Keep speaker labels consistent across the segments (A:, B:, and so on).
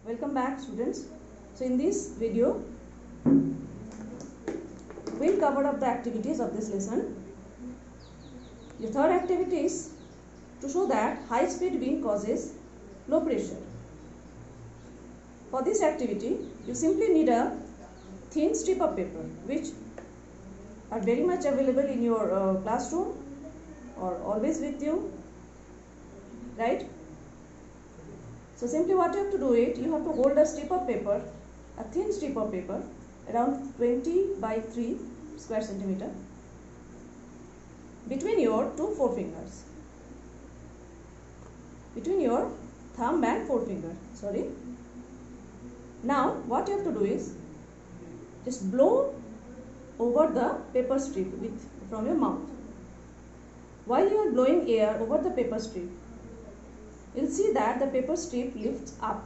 A: Welcome back, students. So in this video we'll cover up the activities of this lesson. The third activity is to show that high speed wind causes low pressure. For this activity you simply need a thin strip of paper which are very much available in your classroom or always with you, right? So simply what you have to do is you have to hold a strip of paper, a thin strip of paper around 20 by 3 square centimeter between your two forefingers, between your thumb and forefinger. Now what you have to do is just blow over the paper strip from your mouth. While you are blowing air over the paper strip, you'll see that the paper strip lifts up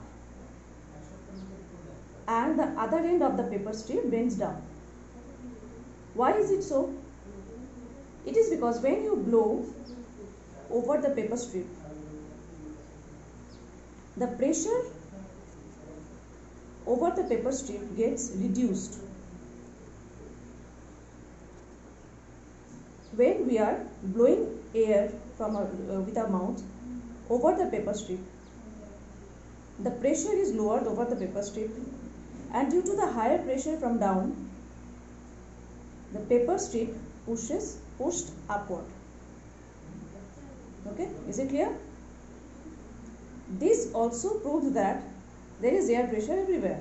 A: and the other end of the paper strip bends down. Why is it so? It is because when you blow over the paper strip, the pressure over the paper strip gets reduced. When we are blowing air with our mouth over the paper strip, the pressure is lowered over the paper strip, and due to the higher pressure from down, the paper strip pushed upward. Okay, is it clear? This also proves that there is air pressure everywhere.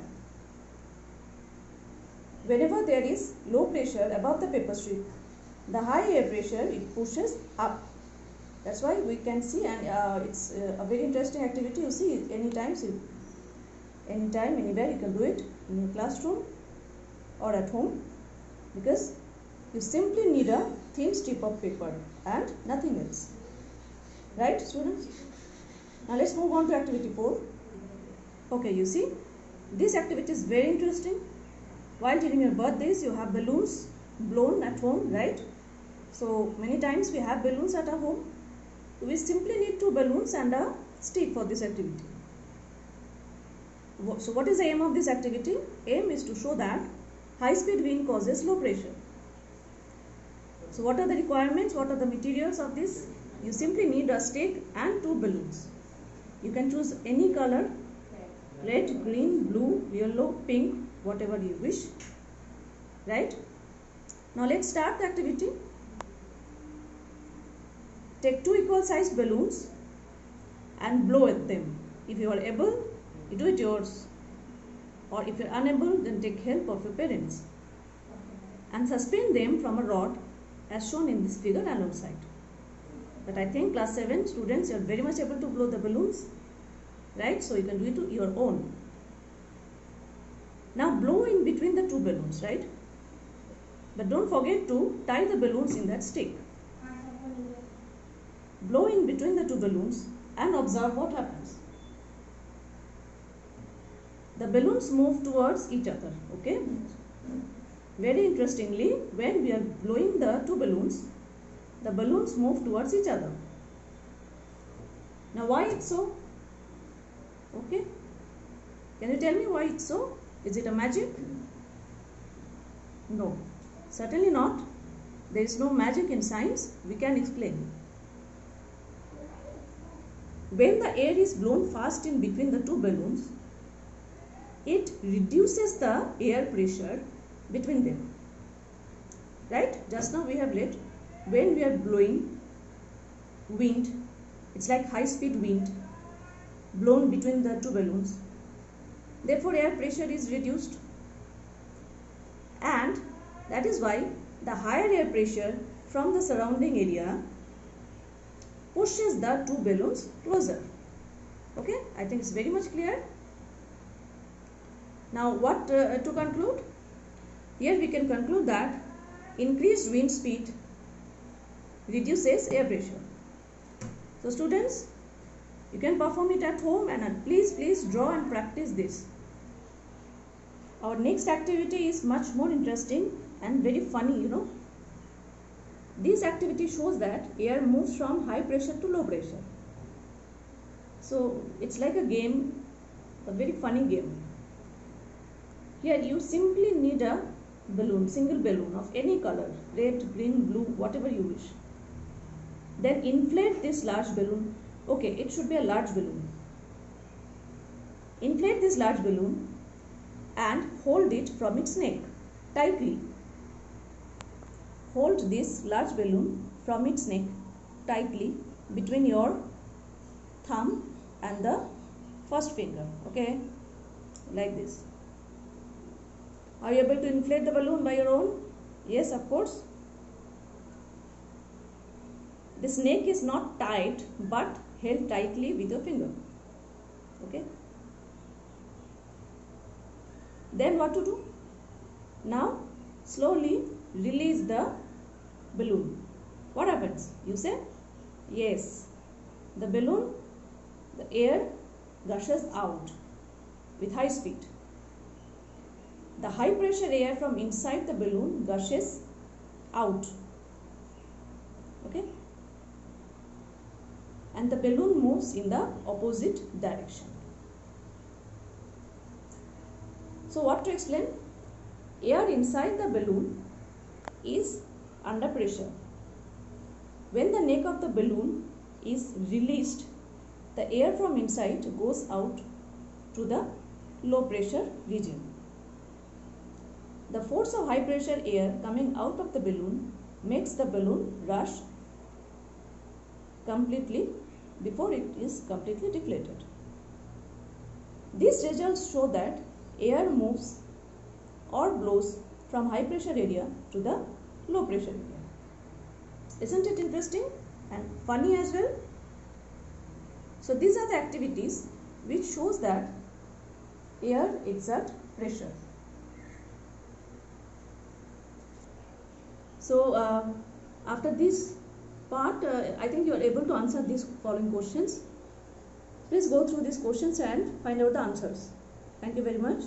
A: Whenever there is low pressure above the paper strip, the high air pressure it pushes up. That's why we can see, and it's a very interesting activity. You see, anytime, anywhere you can do it, in your classroom or at home, because you simply need a thin strip of paper and nothing else. Right, students? Now let's move on to activity 4. Okay, you see, this activity is very interesting. While during your birthdays, you have balloons blown at home, right? So many times we have balloons at our home. We simply need 2 balloons and a stick for this activity. So what is the aim of this activity? Aim is to show that high speed wind causes low pressure. So what are the requirements? What are the materials of this? You simply need a stick and 2 balloons. You can choose any color: red, green, blue, yellow, pink, whatever you wish. Right? Now let's start the activity. Take 2 equal sized balloons and blow at them. If you are able, you do it yours, or if you are unable, then take help of your parents, and suspend them from a rod as shown in this figure alongside. But I think class 7 students, you are very much able to blow the balloons, right? So you can do it to your own. Now blow in between the 2 balloons, right? But don't forget to tie the balloons in that stick. Blow in between the 2 balloons and observe what happens. The balloons move towards each other, okay? Very interestingly, when we are blowing the 2 balloons, the balloons move towards each other. Now why it's so? Okay? Can you tell me why it's so? Is it a magic? No, certainly not. There is no magic in science. We can explain. When the air is blown fast in between the 2 balloons, it reduces the air pressure between them. Right? Just now we have read, when we are blowing wind, it's like high speed wind blown between the 2 balloons. Therefore air pressure is reduced, and that is why the higher air pressure from the surrounding area pushes the 2 balloons closer. Okay, I think it's very much clear. Now what to conclude? Here we can conclude that increased wind speed reduces air pressure. So students, you can perform it at home, and please draw and practice this. Our next activity is much more interesting and very funny, you know. This activity shows that air moves from high pressure to low pressure. So it's like a game a very funny game. Here you simply need a balloon, single balloon of any color, red, green, blue, whatever you wish. Then inflate this large balloon. Okay, it should be a large balloon. Inflate this large balloon and hold it from its neck tightly. Hold this large balloon from its neck tightly between your thumb and the first finger. Okay, like this. Are you able to inflate the balloon by your own? Yes, of course. The neck is not tight but held tightly with your finger. Okay. Then what to do? Now slowly release the balloon. What happens? You say? Yes. The balloon, the air gushes out with high speed. The high pressure air from inside the balloon gushes out. Okay? And the balloon moves in the opposite direction. So what to explain? Air inside the balloon is under pressure. When the neck of the balloon is released, the air from inside goes out to the low pressure region. The force of high pressure air coming out of the balloon makes the balloon rush completely before it is completely deflated. These results show that air moves or blows from high pressure area to the low pressure area. Isn't it interesting and funny as well? So these are the activities which shows that air exert pressure. So after this part, I think you are able to answer these following questions. Please go through these questions and find out the answers. Thank you very much.